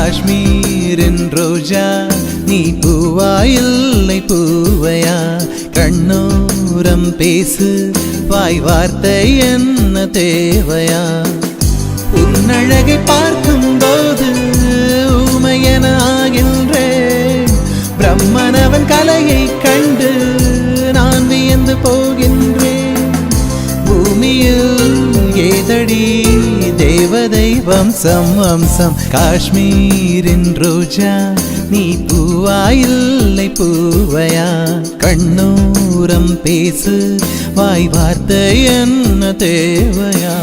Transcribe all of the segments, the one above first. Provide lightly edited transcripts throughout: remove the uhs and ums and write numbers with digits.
காஷ்மீரின் ரோஜா நீ பூவா இல்லை பூவையா கண்ணோரம் பேசு வாய் வார்த்தை என்ன தேவையா உன்னழகை பார்க்கும் போது ஊமையென ஆகின்றேன் பிரம்மனவன் கலையை கண்டு நான் வியந்து போகின்றேன் பூமியில் ஏதடி தேவதை வம்சம் வம்சம் காஷ்மீரின் ரோஜா நீ பூவா இல்லை பூவையா கண்ணோரம் பேசு வாய் வார்த்தை என்ன தேவையா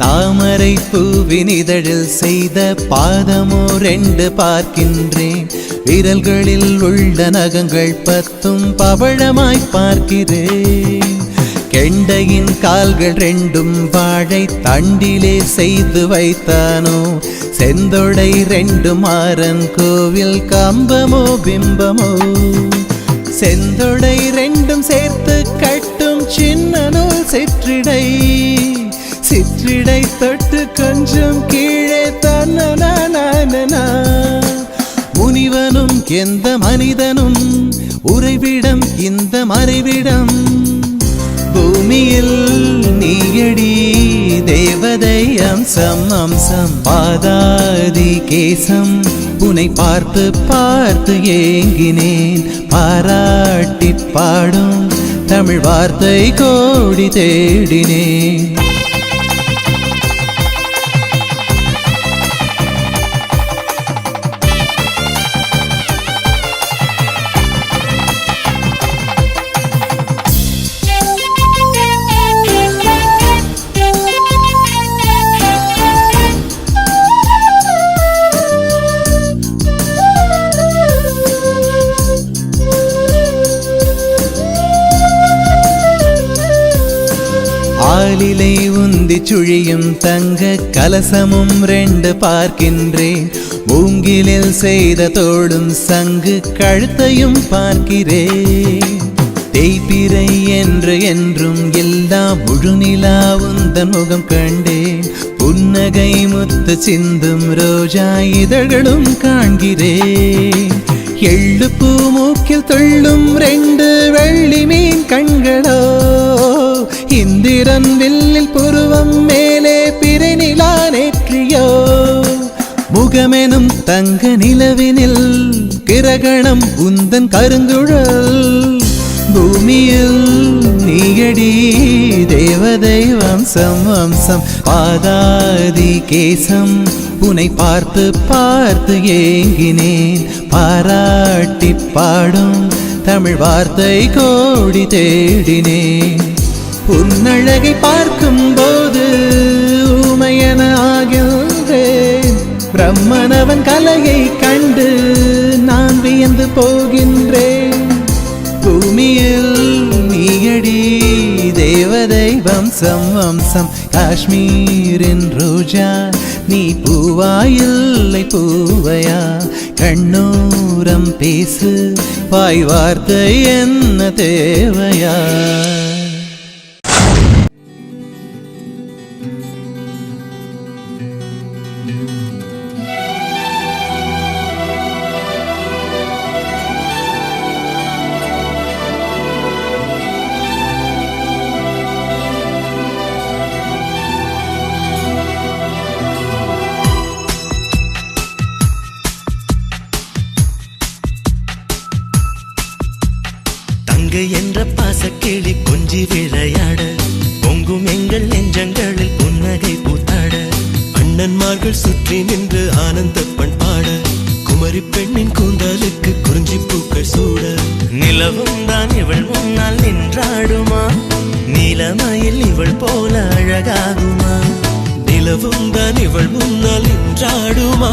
தாமரை பூவின் இதழில் செய்த பாதமோ 2 பார்க்கின்றேன் விரல்களில் உள்ள நகங்கள் 10 பவழமாய் பார்க்கிறேன் கெண்டையின் கால்கள் 2 வாழை தண்டிலே செய்து வைத்தானோ செந்தொடை 2 மாறன் கோவில் கம்பமோ பிம்பமோ செந்தொடை 2 சேர்த்து கட்டும் சின்ன நூல் சிற்றிடை சிற்றிடை தொட்டு கொஞ்சம் கீழே தன்னா முனிவனும் எந்த மனிதனும் உறைவிடம் இந்த மறைவிடம் பூமியில் நீயடி தேவதை அம்சம் அம்சம் பாதாதி கேசம் உன்னை பார்த்து பார்த்து ஏங்கினேன் பாராட்டி பாடும் தமிழ் வார்த்தை கோடி தேடினேன் ஆலிலை உந்தி சுழியும் தங்க கலசமும் 2 பார்க்கின்றேன் மூங்கிலில் செய்த தோடும் சங்கு கழுத்தையும் பார்க்கிறேன் தேய்பிறை என்று என்றும் எல்லாம் முழுநிலா உந்தன் முகம் கண்டேன் புன்னகை முத்து சிந்தும் ரோஜா இதழ்களும் காண்கிறேன் எள்ளு பூ மூக்கில் தொள்ளும் 2 வெள்ளி மீன் கண்களோ இந்திரன் வில்லில் புருவம் மேலே பிறை நிலா நேற்றியோ முகமெனும் தங்க நிலவினில் கிரகணம் உந்தன் கருங்குழல் பூமியில் நீயடி தேவதை வம்சம் வம்சம் பாதாதி கேசம் உன்னை பார்த்து பார்த்து ஏங்கினேன் பாராட்டி பாடும் தமிழ் வார்த்தை கோடி தேடினேன் உன்னழகை பார்க்கும் போது ஊமையென ஆகின்றேன் பிரம்மனவன் கலையை கண்டு நான் வியந்து போகின்றேன் பூமியில் நீயடி தேவதை வம்சம் வம்சம் காஷ்மீரின் ரோஜா நீ பூவா இல்லை பூவையா கண்ணோரம் பேசு வாய் வார்த்தை என்ன தேவையா என்ற பாசக்கிளி கொஞ்சி விளையாட பொங்கும் எங்கள் நெஞ்சங்களில் புன்னகை பூத்தாட அண்ணன்மார்கள் சுற்றி நின்று ஆனந்த பண்பாட குமரி பெண்ணின் கூந்தலுக்கு குறிஞ்சி பூக்கள் சூட நிலவும் தான் இவள் முன்னால் நின்றாடுமா நீலமயில் இவள் போல அழகாகுமா நிலவும் தான் இவள் முன்னால் நின்றாடுமா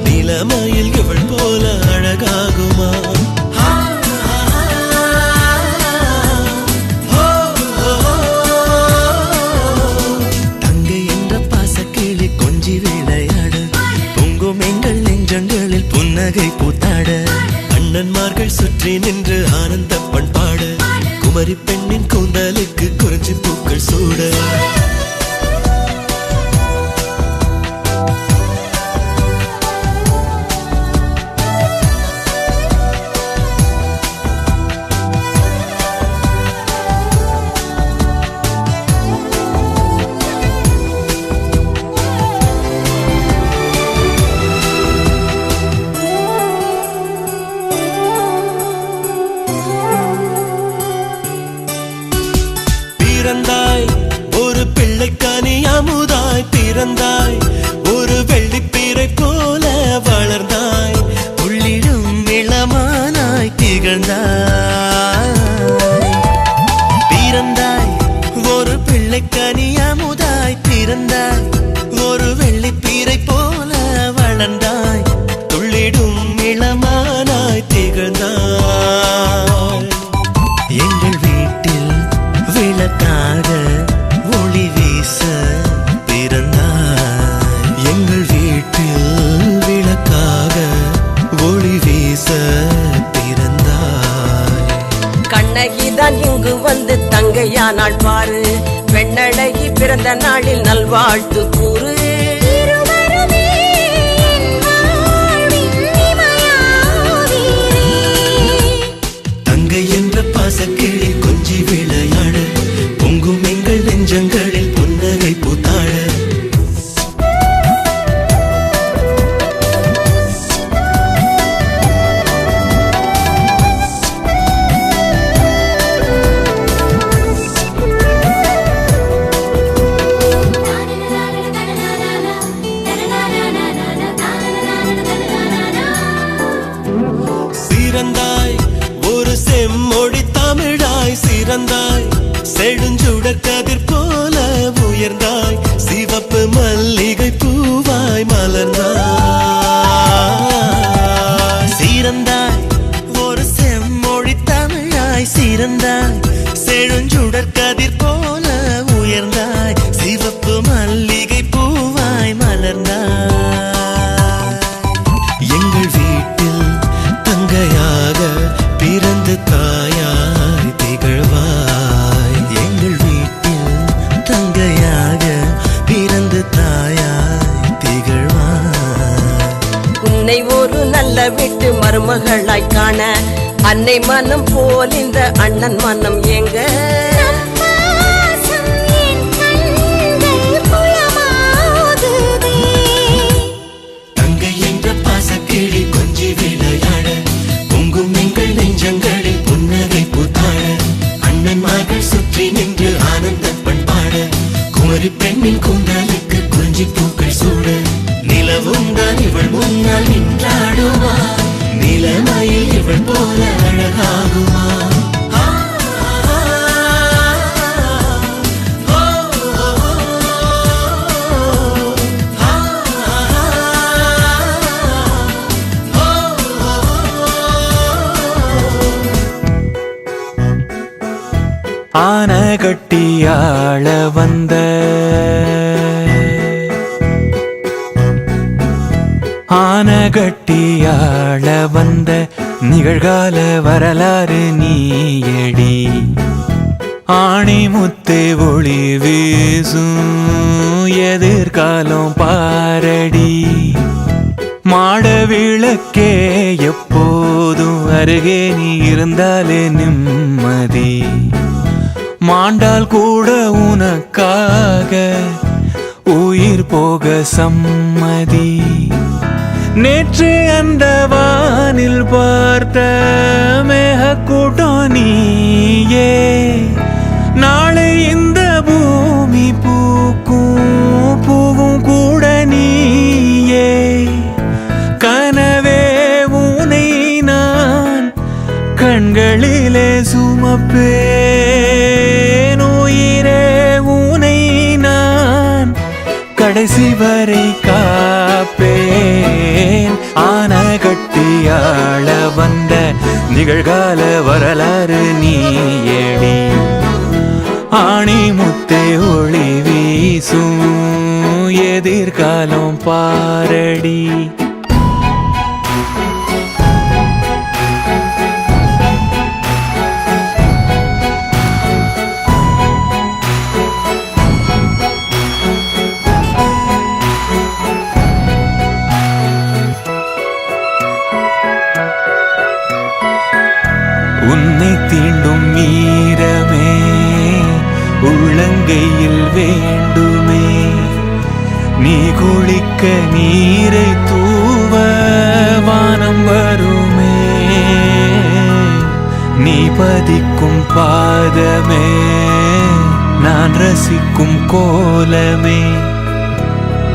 நிலமையில் இவள் போல அழகாகுமா தங்கை என்ற பாசக்கிளி கொஞ்சி விளையாட பொங்கும் எங்கள் நெஞ்சங்களில் புன்னகை பூத்தாட அண்ணன்மார்கள் சுற்றி நின்று ஆனந்த பண்பாட குமரி பெண்ணின் கூந்தலுக்கு குறிஞ்சி பூக்கள் சூட பிறந்தாய் ஒரு பிள்ளைக்கானி அமுதாய் பிறந்தாய் ஒரு வெள்ளிப்பீரை போல வளர்ந்தாய் உள்ளிடும் இளமானாய் திகழ்ந்தாய் பிறந்தாய் ஒரு பிள்ளைக்கானி அமுதாய் பிறந்தாய் ஒரு வெள்ளிப்பீரை போல வளர்ந்தாய் துள்ளிடும் இளமானாய் திகழ்ந்தாய் எங்கள் வீட்டில் விளக்காக ஒளி வீச பிறந்தாய் எங்கள் வீட்டில் விளக்காக ஒளி வீச பிறந்தாய் கண்ணகிதான் இங்கு வந்து தங்கையானாள் பாரு பெண்ணழகி பிறந்த நாளில் நல்வாழ்த்து கூறு தங்கை என்ற பாசக்கிளி கொஞ்சி விளையாட பொங்கும் எங்கள் நெஞ்சங்களில் புன்னகை பூத்தாட சிறந்தாய் ஒரு செம்மொழி தமிழாய் சிறந்தாய் செழுஞ்சுடர் கதிர் போல உயர்ந்தாய் சிவப்பு மல்லிகை பூவாய் மலர்ந்தாய் சிறந்தாய் ஒரு செம்மொழி தமிழாய் சிறந்தாய் செழுஞ்சுடர் கதிர் போல உயர்ந்தாய் சிவப்பு மல்லிகை பூவாய் மலர்ந்தாய் எங்கள் வீட்டில் தங்கையாக பிறந்து தாயாய் திகழ்வாய் எங்கள் வீட்டில் தங்கையாக பிறந்து தாயாய் திகழ்வாய் உன்னை ஒரு நல்ல வீட்டு மருமகளாய் காண அன்னை மனம் போல் இந்த அண்ணன் மனம் எங்க தங்கை என்ற பாசக்கிளி கொஞ்சி விளையாட பொங்கும் எங்கள் நெஞ்சங்களில் புன்னகை பூத்தாட அண்ணன்மார்கள் சுற்றி நின்று ஆனந்த பண்பாட குமரி பெண்ணின் கூந்தலுக்கு குறிஞ்சி பூக்கள் சூட நிலவும் தான் இவள் முன்னால் நின்றாடுமா நிலமையில் இவள் போல அழகாகுமா ஆன கட்டியாள வந்த ஆன கட்டியாள வந்த நிகழ்கால வரலாறு நீயடி ஆணி முத்தே ஒளி வீசும் எதிர்காலம் பாரடி மாட விளக்கே எப்போதும் அருகே நீ இருந்தாலே நிம்மதி மாண்டால் கூட உனக்காக உயிர் போக சம்மதி நேற்று அந்த வானில் பார்த்த மேகக்கூட்டம் நீயே நாளை இந்த பூமி பூக்கும் பூவும் கூட நீயே கனவே உனை நான் கண்களிலே சுமப்பேன் உயிரே உனை நான் கடைசி வரை காப்பேன். ஆன கட்டியாள வந்த நிகழ்கால வரலாறு நீயேடி. ஆணி முத்தே ஒளி வீசும் எதிர்காலம் பாரடி. உன்னை தீண்டும் மீறமே உள்ளங்கையில் வேண்டுமே. நீ குளிக்க நீரை தூவ வானம் வருமே. நீ பதிக்கும் பாதமே நான் ரசிக்கும் கோலமே.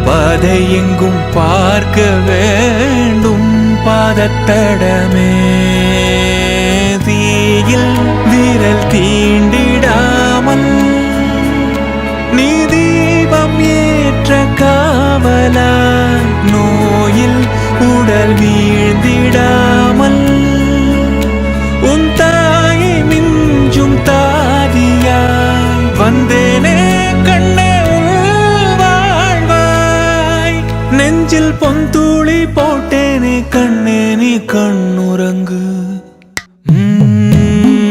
பாதை எங்கும் பார்க்க வேண்டும் பாதத்தடமே. தீயில் விரல் தீண்டிடாமல் நீ தீபம் ஏற்ற காவலா. நோயில் உடல் வீழ்ந்திடாமல் உன் தாயை மிஞ்சும் தாதியாய் வந்தேனே கண்ணே வாழ்வாய். நெஞ்சில் பொன்தூளி போட்டேனே கண்ணே நீ கண்ணுறங்கு.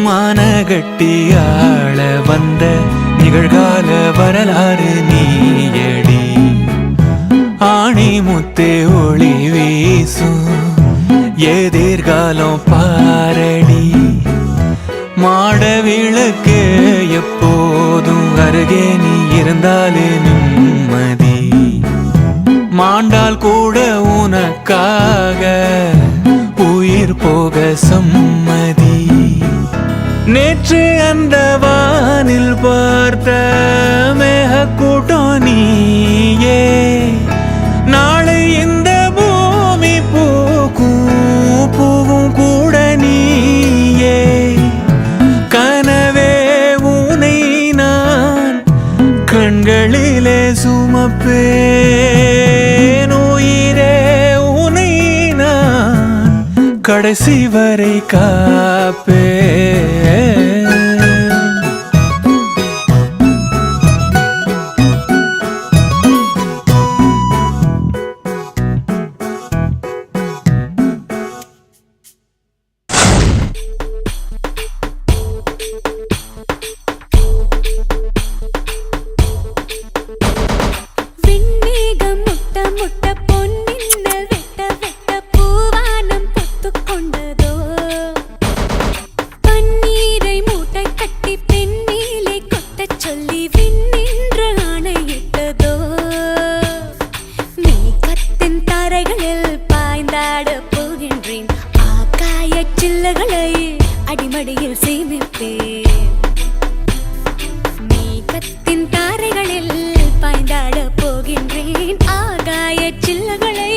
மானகட்டியாள வந்த நிகழ்கால வரலாறு நீயடி. ஆணி முத்தே ஒளி வீசும் எதிர்காலம் பாரடி. மாட விளக்கு எப்போதும் அருகே நீ இருந்தாலே நிம்மதி. மாண்டால் கூட உனக்காக உயிர் போக சம்மதி. நேற்று அந்த வானில் பார்த்த மேகக்கூட்டம் நீயே. நாளை இந்த பூமி பூக்கும் பூவும் கூட நீயே. கனவே உனை நான் கண்களிலே சுமப்பேன். உயிரே உனை நான் கடைசி வரை காப்பேன். அடிமடியில் சேமிப்பேன். மேகத்தின் தாரைகளில் பாய்ந்தாட போகின்றேன். ஆகாய சில்லகளை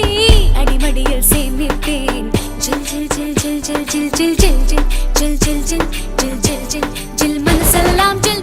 அடிமடியில் சேமிப்பேன். ஜில் ஜில் ஜில் ஜில் ஜில் ஜில் ஜில் ஜில் ஜில் ஜில் ஜில் ஜில் ஜில் ஜில் ஜில் ஜில் மனசெல்லாம் ஜில்.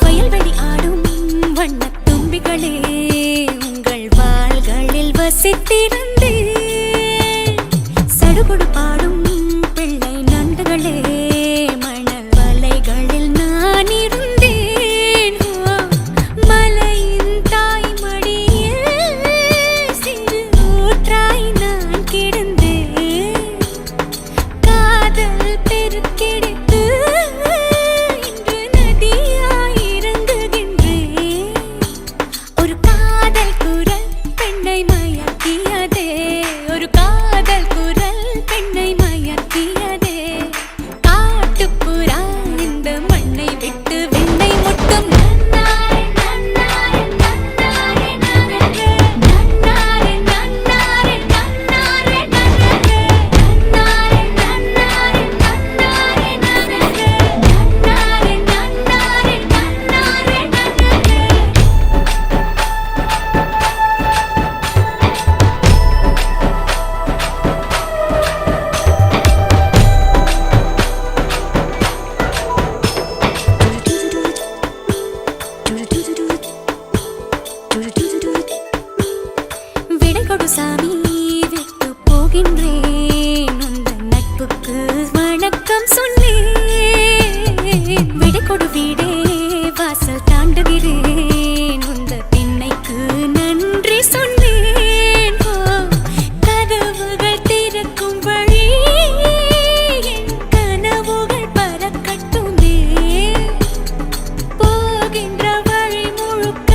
வயல்வெளி ஆடும் வண்ணத் தும்பிகளே உங்கள் வாள்களில் வசித்திருந்தே சடுகுடு பாடும் பிள்ளை நண்டுகளே மணல் வலைகளில் நான் இருந்தேன் மலையின் தாய் மடியில் சிறு ஊற்றாய் நான் கிடந்தேன் காதல் பெருக்கெடுத்து இன்று நதியாய் இறங்குகின்றேன் ஒரு காதல் குரல் பெண்ணை மயக்கியதே ஒரு காதல் குரல் பெண்ணை மயக்கியதே காட்டுப்புறா இந்த மண்ணை விட்டு விண்ணை முட்டும் நன்னாரே நன்னாரே நன்னாரே நன்னாரே நன்னாரே நன்னாரே நன்னாரே நன்னாரே நன்னாரே நன்னாரே நன்னாரே நன்னாரே நன்னாரே விடை கொடு சாமி விட்டு போகின்றேன் உந்தன் நட்புக்கு வணக்கம் சொன்னேன் விடை கொடு வீடே வாசல் தாண்டுகிறேன் உந்த பெண்ணைக்கு நன்றி சொன்னேன் கதவுகள் திறக்கும் வழி என் கனவுகள் பறக்கட்டுமே போகின்ற வழி முழுக்க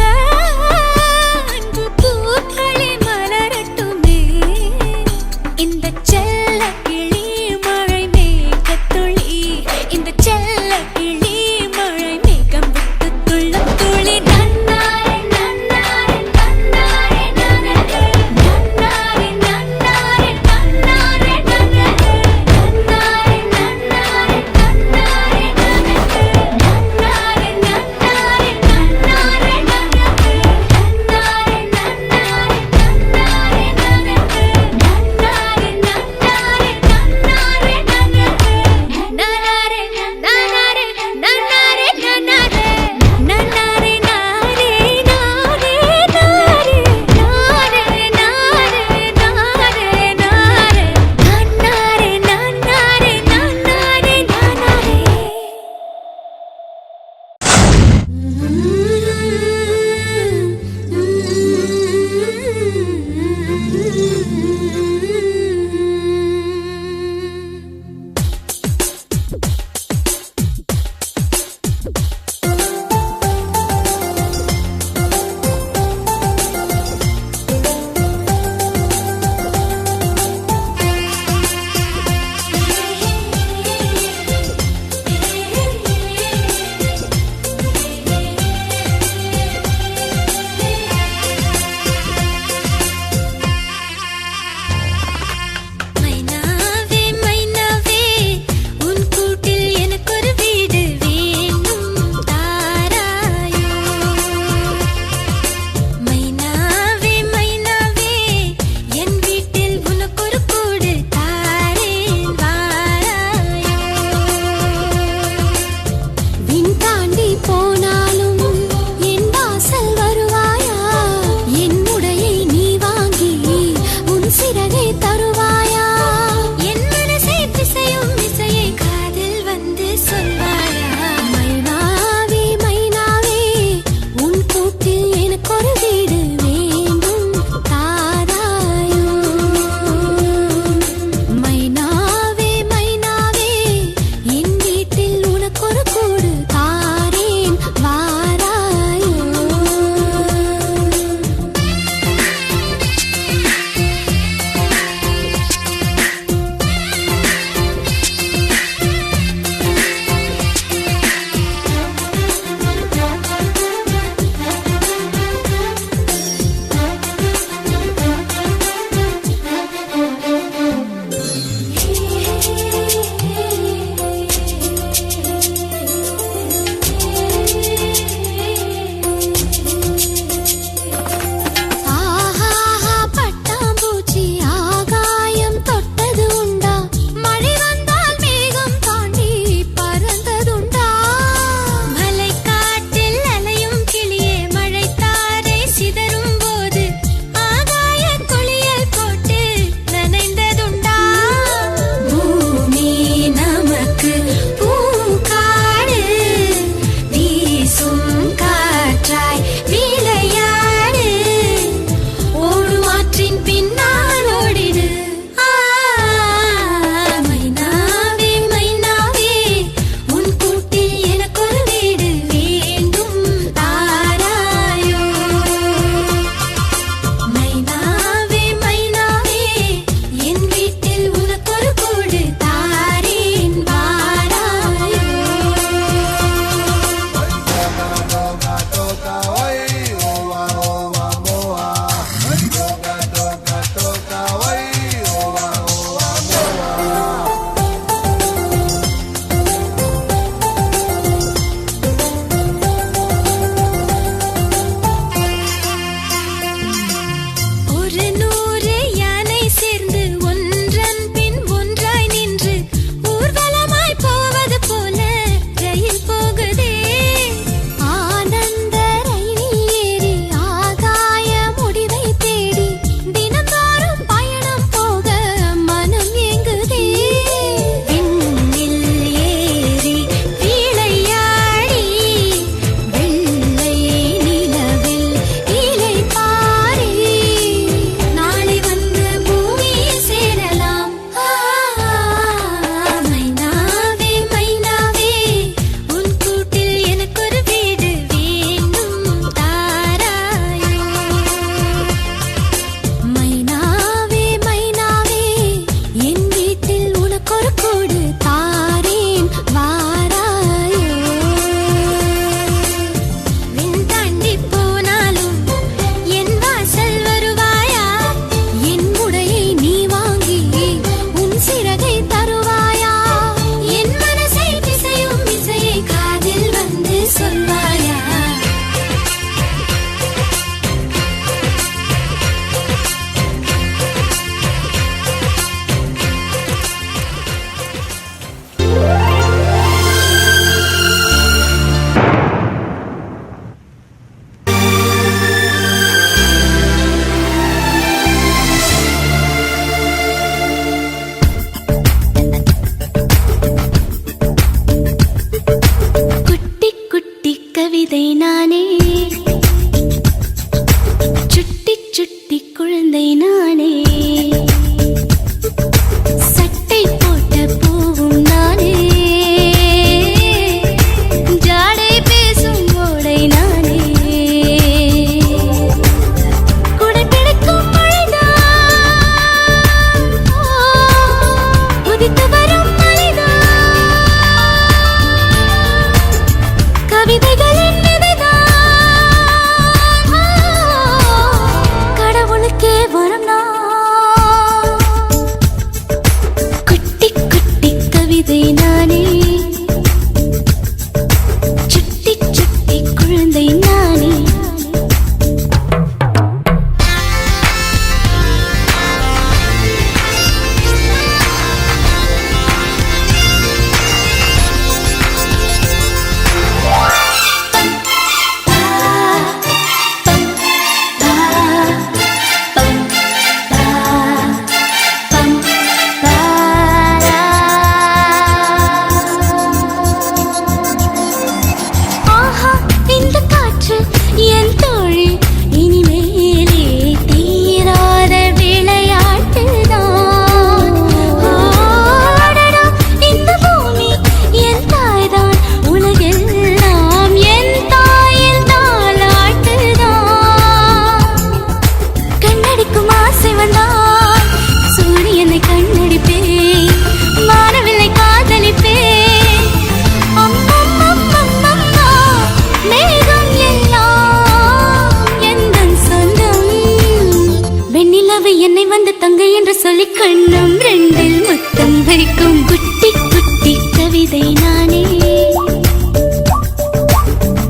என்று சொல்லி கண்ணம் ரெண்டில் முத்தம் வைக்கும் குட்டி குட்டி கவிதை நானே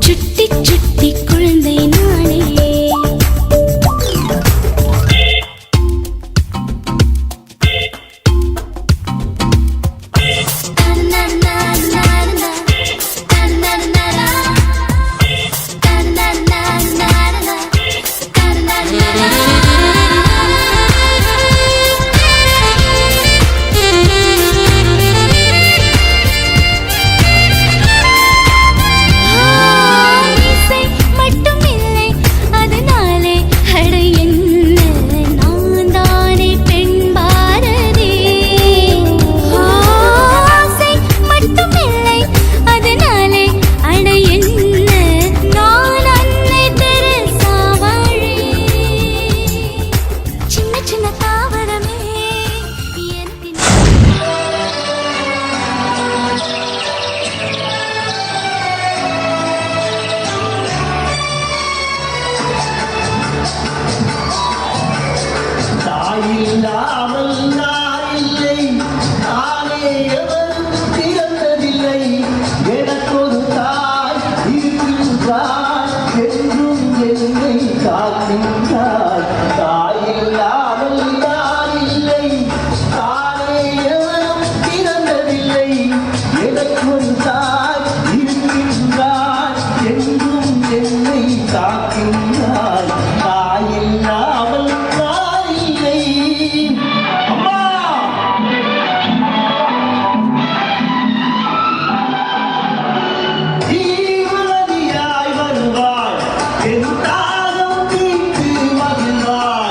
சுட்டி சுட்டி குழந்தை நானே தாயில்லாமல் நான் இல்லை, நானே எவரும் பிறந்ததில்லை. எனக்கொரு தாய் இருக்கின்றாள், என்றும் என்னை காக்கின்றாள். தாயில்லாமல் நான் இல்லை, நானே எவரும் பிறந்ததில்லை. எனக்கொரு தாய் இருக்கின்றாள், என்றும் என்னை காக்கின்றாள். தாயில்லாமல் மகிழ்வாய்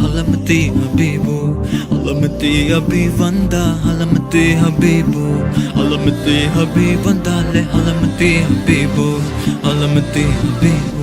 ஹலமதி ஹபீபு ஹலமதி ஹபீ வந்தா ஹலமதி ஹபீபு ஹலமதி ஹபீ வந்தாலே ஹலமதி ஹபீபு ஹலமதி ஹபீபு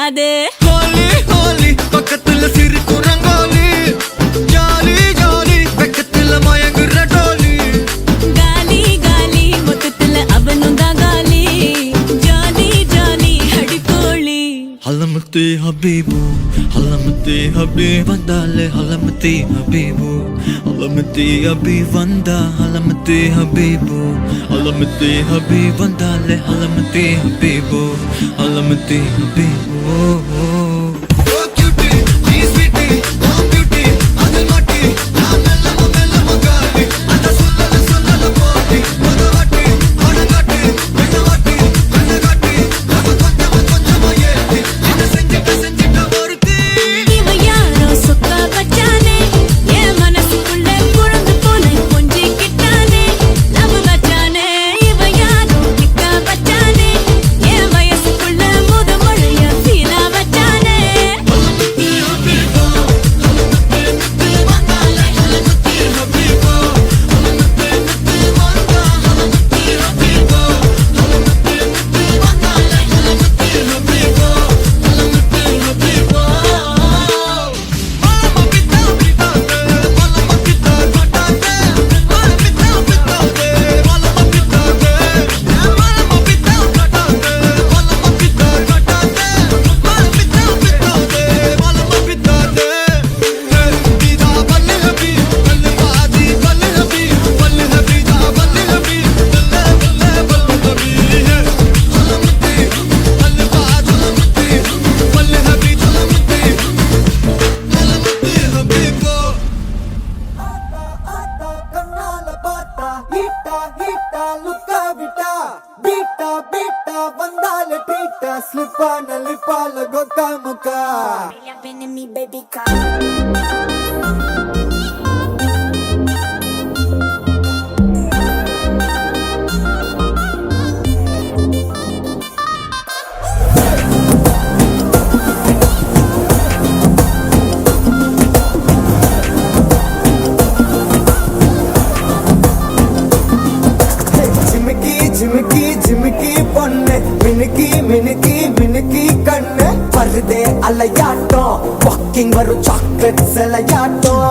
தெரியாது. ஹோலி ஹோலி பக்கத்துல சிறு குரங்கோலி, ஜாலி ஜாலி பக்கத்துல மயங்குற டோலி. காலி காலி மொத்தத்துல அவனும் தான் காலி, ஜாலி ஜாலி அடிப்போலி. ஹலமத்தி ஹபீபு ஹலமத்தி ஹபீப் வந்தாலே ஹலமத்தி ஹபீபு, ஹலமத்தி ஹபீப் வந்தா ஹலமத்தி ஹபீபு, ஹலமத்தி ஹபீப் வந்தாலே ஹலமத்தி ஹபீபு, ஹலமத்தி ஹபீபு. இவன் யாரோ சொக்கா வச்சானே, என் மனசுக்குள்ள குழந்தை போல கொஞ்சிக்கிட்டானே. லவ் வச்சானே, இவன் யாரோ கிக்கா வச்சானே, என் வயசுக்குள்ள முத மழைய ஃபீலா வச்சானே. ஜிமிக்கி ஜிமிக்கி ஜிமிக்கி பொண்ணு, மினுக்கி மினுக்கி மினுக்கி கண்ணு, வருதே அலையாட்டம், வாக்கிங் வரும் சாக்லேட் சிலையாட்டம்.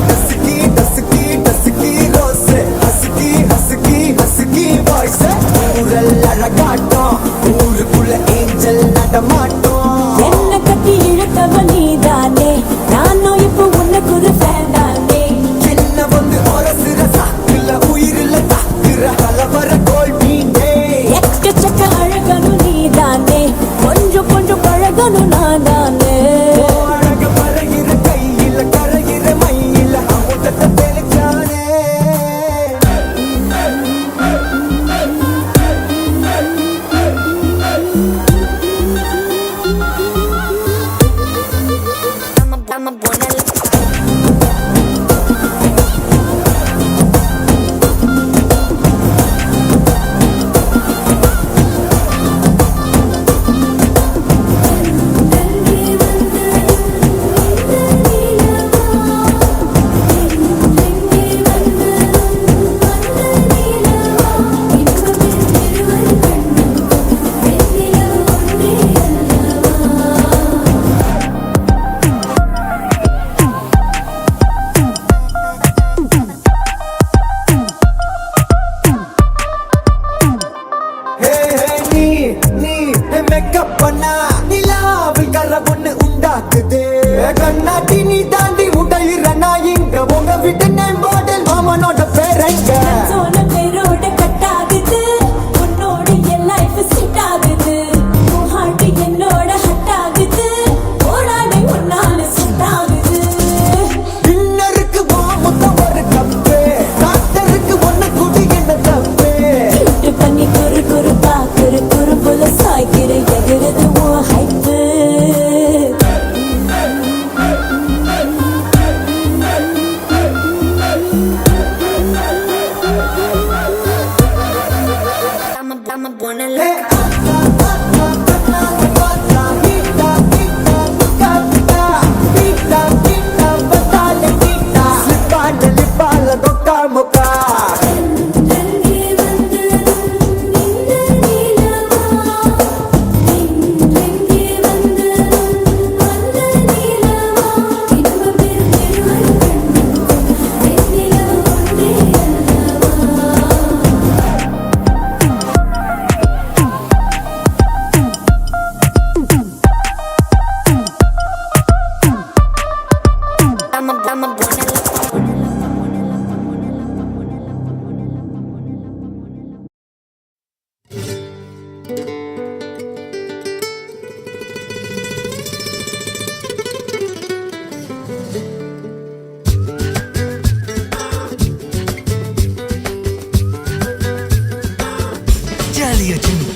டசுக்கி டசுக்கி டசுக்கி ரோஸ், ஹசுக்கி ஹசுக்கி ஹசுக்கி வாய்ஸ், ஊரல் அழகாட்டம், ஊருக்குள்ள ஏஞ்சல் நடமாட்டம். என்ன கட்டி இழுத்தவ நீதானே, நானும் இப்போ உனக்கு ஒரு ஃபேன் தானே. என்ன வந்து ஒரசுற சாக்குல உயிரில தாக்குற கலவர கோல் மீனே. எக்கச்சக்க அழகனும் நீதானே, கொஞ்சம் கொஞ்சம் பழகனும் நான் தானே. அழக பறகிற கையில கரைகிற மயில அமுதத்தை தெளிச்சானே. மேக்கப் பண்ணா நிலாவில் கர ஒண்ணு உண்டாக்குது. கண்ணாட்டி நீ தாண்டி உடையிற நான் இங்க உங்க வீட்டு நேம் பாடல் மாமனோட பேரங்க. சோன பேரோட கட்டாகுது, உன்னோட என் லைஃப் செட் ஆகுது. உன் ஹார்ட் என்னோட ஹட் ஆகுது, ஓடாடை உன்னால செட் ஆகுது. டின்னருக்கு முத்தம் ஒரு கப்பு, டாக்டருக்கு ஒண்ணு குடி என்ன தப்பு. கிட்டு பண்ணி குறு குறு பாக்குற குறும்புல சாய்க்கிற எகிறது உன் ஹைப்பு.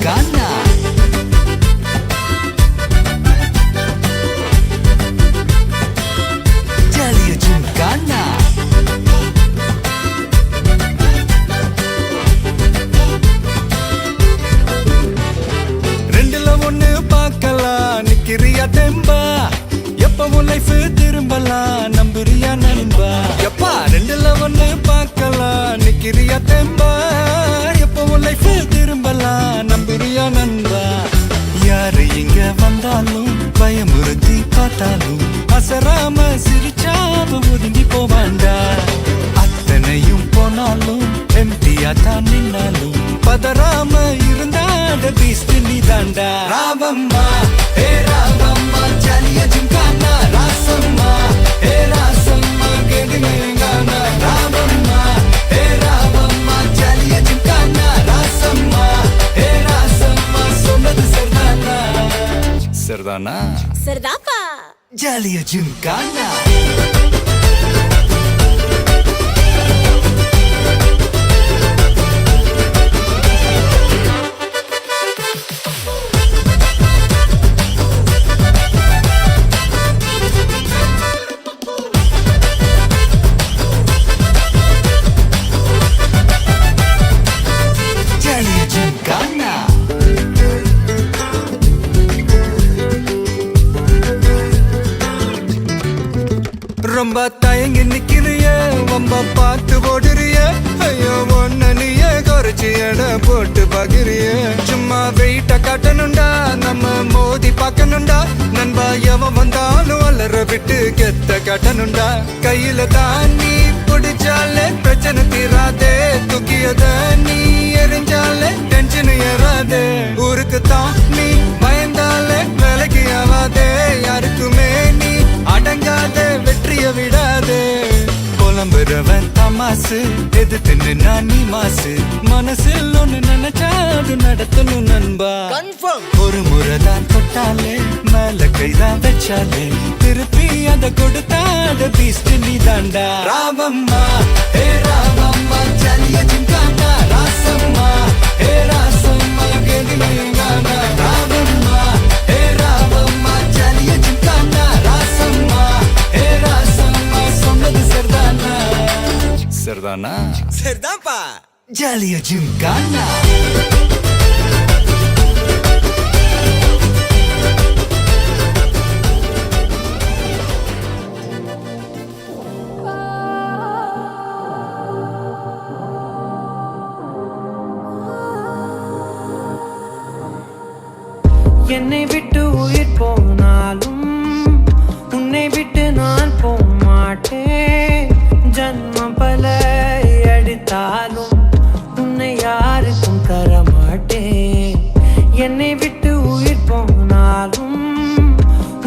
ஜிம்கானா ஜாலியா ஜிம்கானா ரெண்டுல ஒண்ணு பார்க்கலாம் நிக்கிறியா தெம்பா எப்பவும் லைஃப் திரும்பலாம் நம்புறியா நண்பா எப்பா ரெண்டுல ஒண்ணு பார்க்கலாம் நிக்கிறியா தெம்பா எப்பவும் லைஃப் திரும்பலாம் நம்புறியா நண்பா யாரு இங்க வந்தாலும் பயமுறுத்தி பார்த்தாலும் அசராம சிரிச்சாம ஒதுங்கி போவாண்டா அத்தனையும் போனாலும் எம்டியா தான் நின்னாலும் பதறாம இருந்தாட பீஸ்ட் நீ தாண்டா ராவம்மா ஏ ராவம்மா ஜாலியா ஜிம்கானா ராசம்மா ஏ ராசம்மா கேடுங்கேங்கானா ராவம்மா ஏ ராவம்மா ஜாலியா ஜிம்கானா ராசம்மா ஏ ராசம்மா சொன்னது சரிதானா சரிதானா சரிதாப்பா. ஜாலியா ஜிம்கானா ஜாலியா ஜிம்கானா ரொம்ப தயங்கி நிக்கிறிய ரொம்ப பார்த்து ஓடுறிய ஐயோ ஒன்ன நீயே குறைச்சி எடை போட்டு பாக்குறிய சும்மா வெயிட்ட காட்டணும்டா நம்ம மோதி பார்க்கணும்டா நண்பா எவன் வந்தாலும் வளர விட்டு கெத்த காட்டணும்டா கையில தான் நீ பிடிச்சாலே பிரச்சனை தீராதே தூக்கியத நீ எரிஞ்சாலே டென்ஷன் ஏறாதே ஊருக்கு தான் நீ பயந்தாலே வேலைக்கு ஆவாதே யாருக்குமே நீ அடங்காத வெற்றிய விடாதே புலம்புறவன் தமாசு எது தின்னு நான் நீ மாசு மனசில் ஒண்ணு நினைச்சாது நடத்தணும் நண்பா ஒரு முறைதான் தொட்டாலே மேல கைதான் வச்சாலே திருப்பி அத கொடுத்தாத பீஸ்ட் நீ தாண்டா ராவம்மா ஏ ராவம்மா ஜாலியா ஜிம்கானா ராசம்மா ஏ ராசம்மா கேடுங்கேங்கானா ராவம்மா ஏ ராவம்மா ஜாலியா ஜிம்கானா ராசம்மா ஏ ராசம்மா சொன்னது சரிதானா சரிதானா சரிதான்ப்பா ஜாலியா ஜிம்கானா என்னை விட்டு உயிர் போனாலும் உன்னை விட்டு நான் போக மாட்டேன் ஜன்மம் பல எடுத்தாலும் உன்னை யாருக்கும் தர மாட்டேன் என்னை விட்டு உயிர் போனாலும்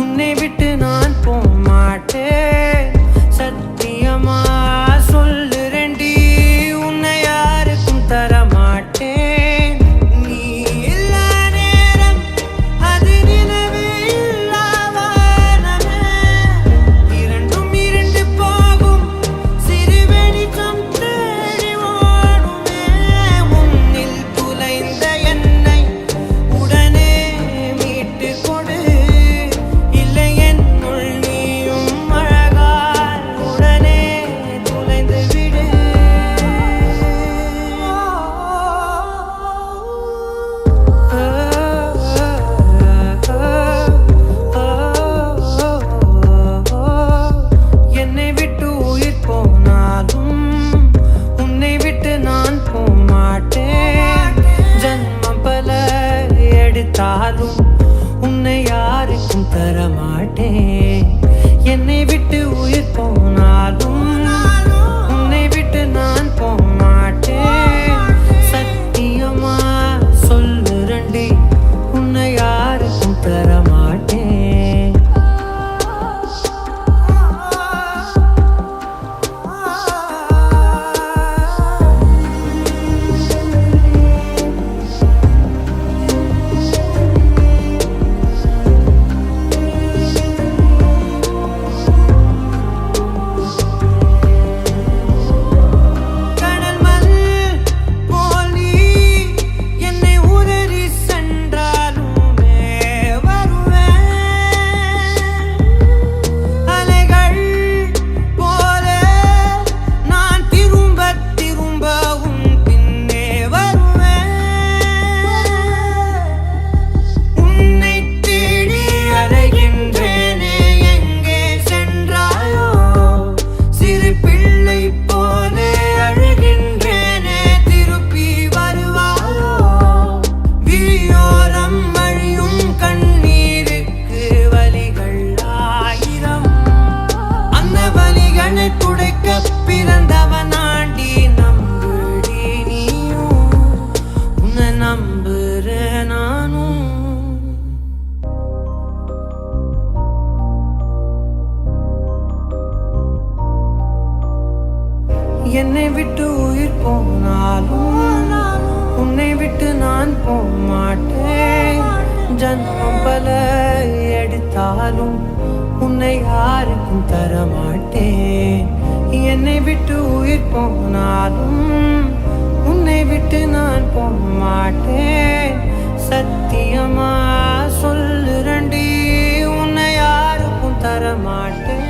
உன்னை விட்டு நான் போக மாட்டேன் சத்தியமா சொல்லுறேன்டி உன்னை யாருக்கும் தர மாட்டேன் நீ இல்ல நேரம் அது நினைவே இல்லா வானமே இரண்டும் இரண்டு போகும் சிறு வெளிச்சம் தேடி ஓடுமே முன்னில் துளைந்த என்னை உடனே மீட்டு கொடு இல்லை என்னுள் நீயும் அழகால் உடனே துளைந்து விடு என்னை விட்டு உயிர் போனாலும் உன்னை விட்டு நான் போக மாட்டேன் ஜன்மம் பல எடுத்தாலும் உன்னை யாருக்கும் தர மாட்டேன் என்னை விட்டு உயிர் போனாலும் உன்னை விட்டு நான் போக மாட்டேன் சத்தியமா சொல்லுறண்டி உன்னை யாருக்கும் தர மாட்டேன் நான் போமாட்டேன் ஜன்மம் பல எடுத்தாலும் உன்னை யாருக்கும் தரமாட்டேன் என்னை விட்டு உயிர் போனாலும் உன்னை விட்டு நான் போமாட்டேன் சத்தியமா சொல்லுறண்டி உன்னை யாருக்கும் தரமாட்டேன்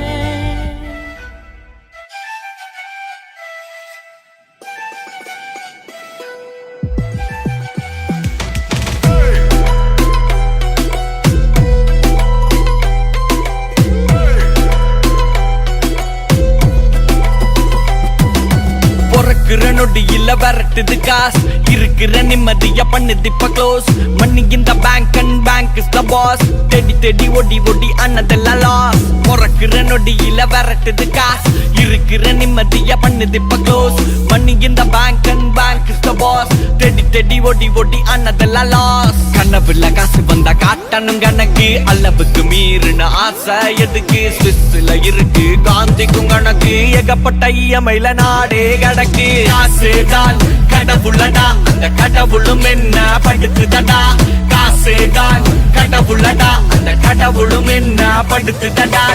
பொறக்குற நொடியில விரட்டுது காசு இருக்கிற நிம்மதிய பண்ணுது இப்ப க்ளோஸ் மணி இந்த bank and bank is the boss தேடி தேடி ஒடி ஒடி அண்ணதெல்லாம் லாஸ் பொறக்குற நொடியில விரட்டுது காசு இருக்கிற நிம்மதிய பண்ணுது இப்ப க்ளோஸ் மணி இந்த bank and bank is the boss தேடி தேடி ஒடி ஒடி அண்ணதெல்லாம் லாஸ் கனவுல காசு வந்தா காட்டணும் கணக்கு அளவுக்கு மீறின ஆசை எதுக்கு ஸ்விஸ்ல இருக்கு காந்திக்கும் கணக்கு ஏகப்பட்ட இயமையில நாடே கடக்கு காசுதான் கடவுளடா அந்த கடவுளும் என்ன படுத்துதடா காசுதான் கடவுளடா அந்த கடவுளும் என்ன படுத்துதடா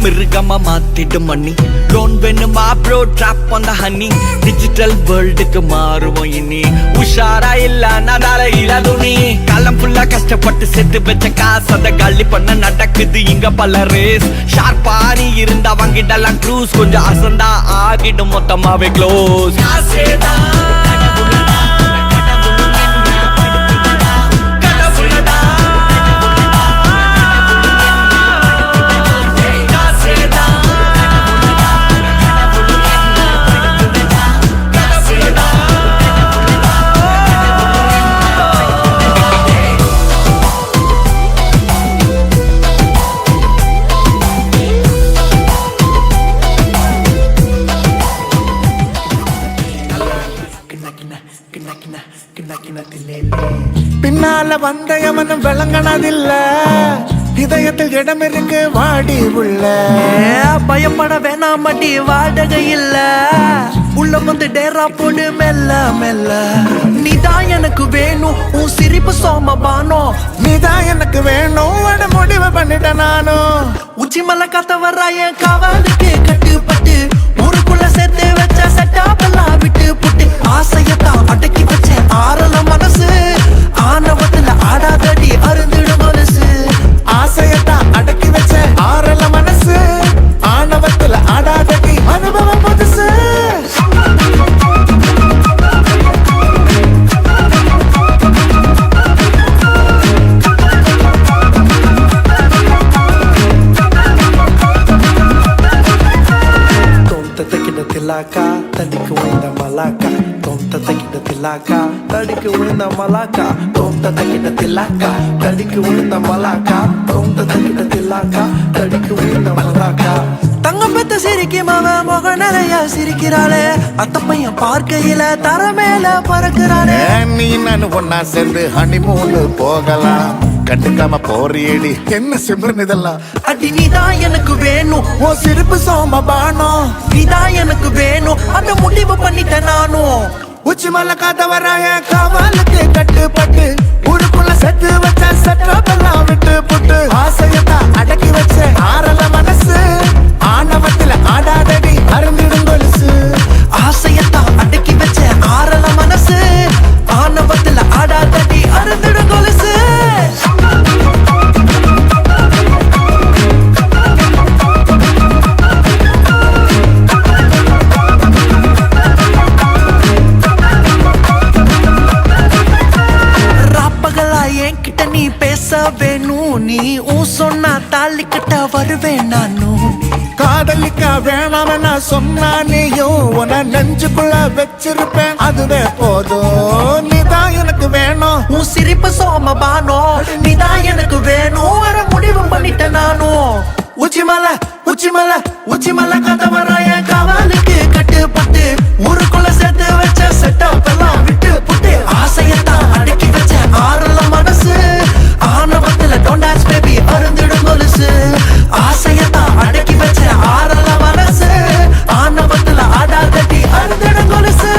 மிருகமா மாத்திட்டு மண்ணி லோன் வேணுமா bro drop on the honey digital வேர்ல்டுக்கு மாறுவோம் இனி உஷாரா இல்ல நடால இல்லாதுனி காலம் ஃபுல்லா கஷ்டப்பட்டு செத்து வச்ச காசு அத காலி பண்ண நடக்குது இங்க பல ரேஸ் ஷார்ப்பா நீ இருந்தா வாங்கிடலாம் க்ரூஸ் கொஞ்சம் அசந்தா ஆகிடும் மொத்தமாவே க்ளோஸ் பின்னால வந்தயவனும் விளங்கினதில்ல இதயத்தில் இடம் இருக்கு வாடி உள்ள பயப்பட வேணாம் மடி வாடகை இல்ல உள்ள வந்து டேரா போடு மெல்ல மெல்ல நீதான் எனக்கு வேணும் உன் சிரிப்பு சோமபானோ நீதான் எனக்கு வேணும் அட முடிவு பண்ணிட்ட நானும் உச்சி மலை காத்த வர்ற என் காவலுக்கு கட்டுப்பட்டு ஊருக்குள்ள சேர்த்து வச்ச செட்டாப்பெல்லாம் விட்டு புட்டு ஆசையத்தான் அடக்கி வச்ச ஆறல மனசு ஆனவத்துல ஆடாதடி அருந்திடும் மனசு ஆசையத்தான் அடக்கி வச்ச ஆறல மனசு ஆணவத்துல ஆடாதடி அனுபவம் புதுசு தில்லாக்கா தடிக்கு விழுந்த மலாக்கா தோந்த தக்கிட்ட தில்லாக்கா தடிக்கு விழுந்த மலாக்கா தோந்த தக்கிட்ட தில்லாக்கா தடிக்கு விழுந்த மலாக்கா தோந்த தக்கிட்ட தில்லாக்கா தடிக்கு விழுந்த மலாக்கா தங்கம் பெத்த சிரிக்கி மாவ முக நிறைய சிரிக்கிறாளே அத்த பையன் பார்க்கையில தர மேல பறக்கிறாளே நீ நான் ஒன்னா சேர்ந்து ஹனிமூனு போகலாம் கண்டுக்காம போறியடி என்ன சிம்ரன் இதெல்லாம் அடி நீதான் எனக்கு வேணும் ஓ சிரிப்பு சோமபானம் நீதான் எனக்கு வேணும் அந்த முடிவு பண்ணிட்டேன் நானும் உச்சி மலை காத்தவராய காவலுக்கு கட்டுப்பட்டு ஊருக்குள்ள செத்து வச்ச சட்டப்பெல்லாம் விட்டு புட்டு ஆசையத்தான் அடக்கி வச்ச ஆறல மனசு ஆணவத்துல ஆடாதடி அருந்திடும் கொலுசு ஆசையத்தான் அடக்கி வச்ச ஆறல மனசு ஆணவத்துல ஆடாதடி அருந்திடும் கொலுசு வேணும் நீ சொன்னா தாலி கட்ட வருவேன் நானும் காதலிக்க வேணாம் நான் சொன்னா நீயும் உன நெஞ்சுக்குள்ள வச்சிருப்பேன் அதுவே போதும் நீதான் எனக்கு வேணும் உன் சிரிப்பு சோமபானோ நீதான் எனக்கு வேணும் வர முடிவு பண்ணிட்டேன் நானும் உச்சிமலை உச்சிமலை உச்சிமலை கதவராய காவலுக்கு கட்டுப்பட்டு ஊருக்குள்ள சேர்த்து வச்ச செட்டப் எல்லாம் விட்டு புட்டு ஆசையத்தான் அடக்கி வச்ச ஆறல மனசு ஆணவத்துல டோண்டாஸ் பேபி அருந்திடும் கொலுசு ஆசையத்தான் அடக்கி வச்ச ஆறல மனசு ஆணவத்துல ஆடா கட்டி அருந்திடும் கொலுசு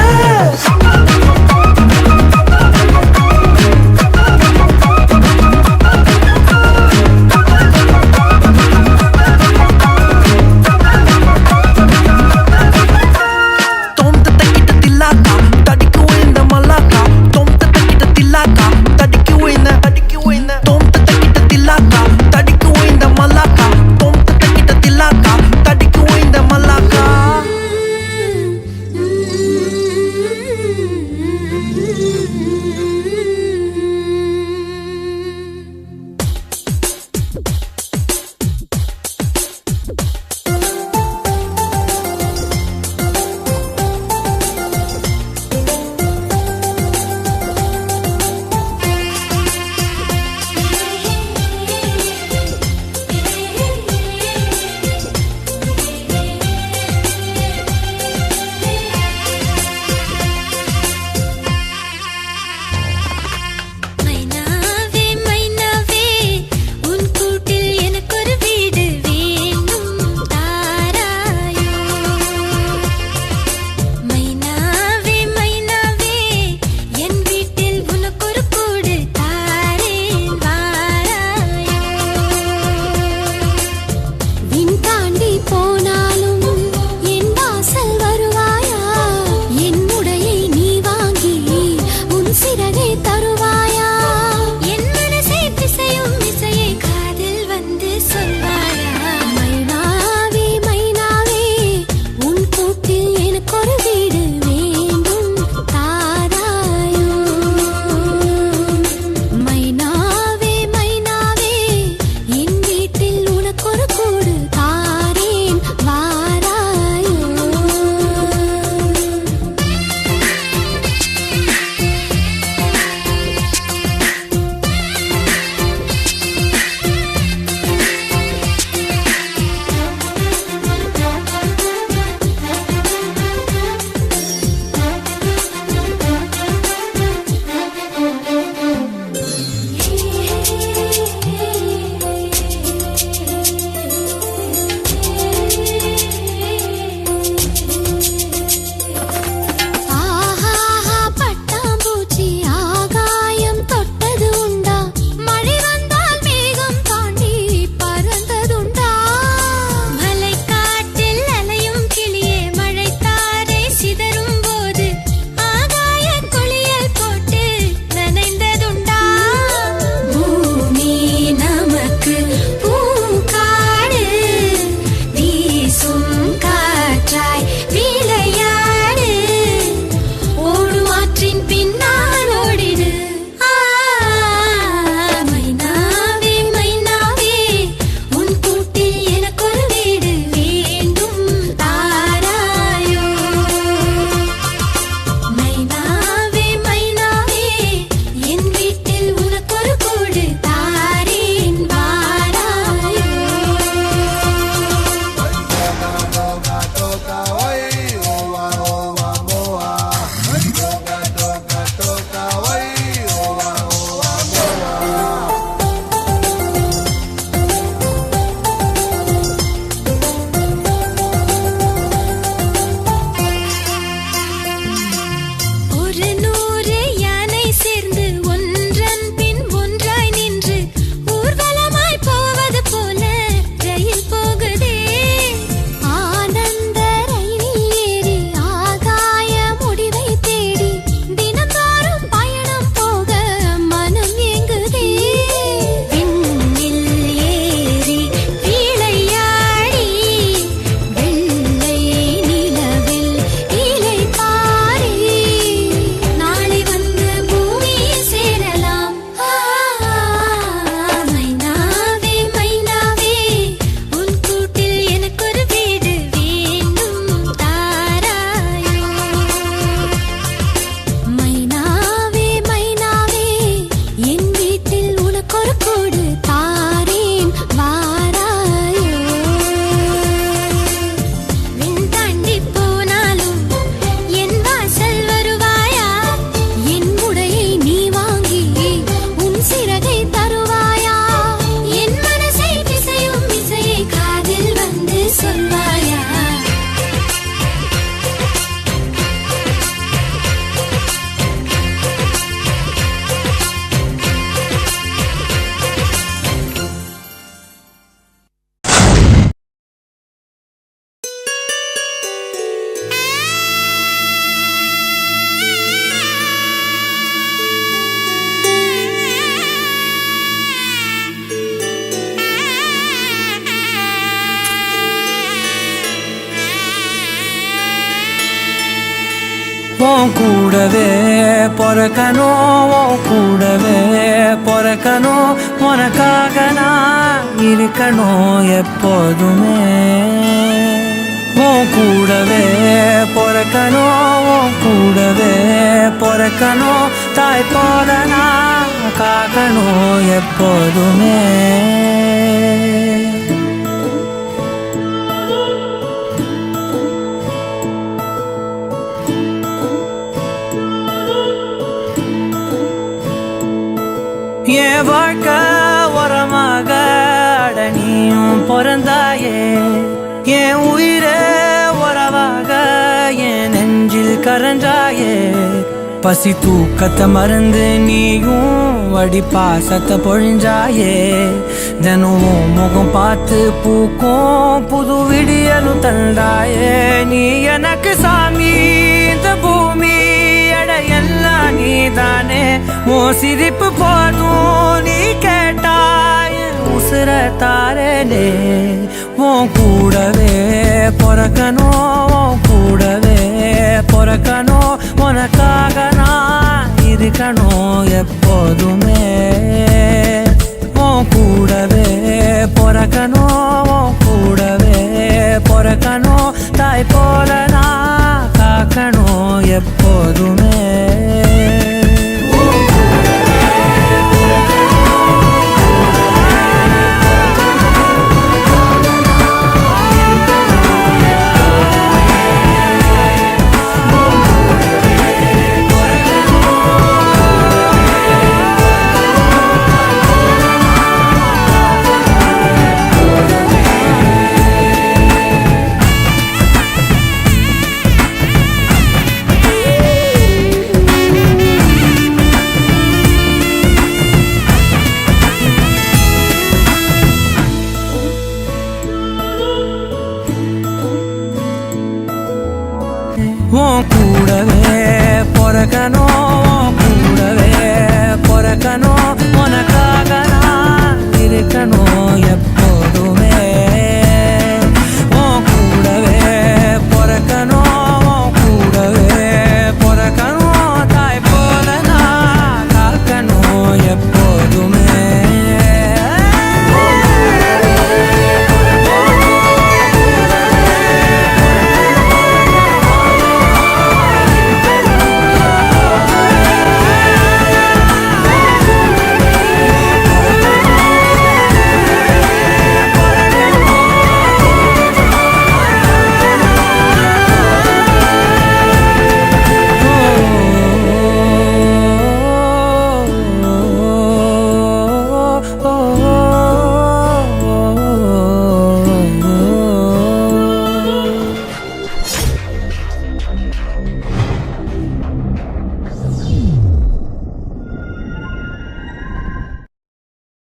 கூடவே பொறக்கணும் உன் கூடவே பொறக்கணும் உனக்காக நான் இருக்கணும் எப்போதுமே உன் கூடவே பொறக்கணும் உன் கூடவே பொறக்கணும் தாய் போல நான் காக்கணும் எப்போதுமே என் வாழ்க்கை உரமாக அடனியும் பிறந்தாயே என் உயிரே உறவாக என் நெஞ்சில் கரஞ்சாயே பசி தூக்கத்தை மறந்து நீயும் அடி பாசத்தை பொழிஞ்சாயே தினமும் முகம் பார்த்து பூக்கும் புது விடியலும் தந்தாயே நீ எனக்கு சாமி இந்த பூமி எல்லாம் நீதானே ஓ சிரிப்பு போதும் நீ கேட்டாய் உசுர தாரனே உன் கூடவே பொறக்கணும் கூடவே பொறக்கணும் உனக்காக நான் இருக்கணும் எப்போதுமே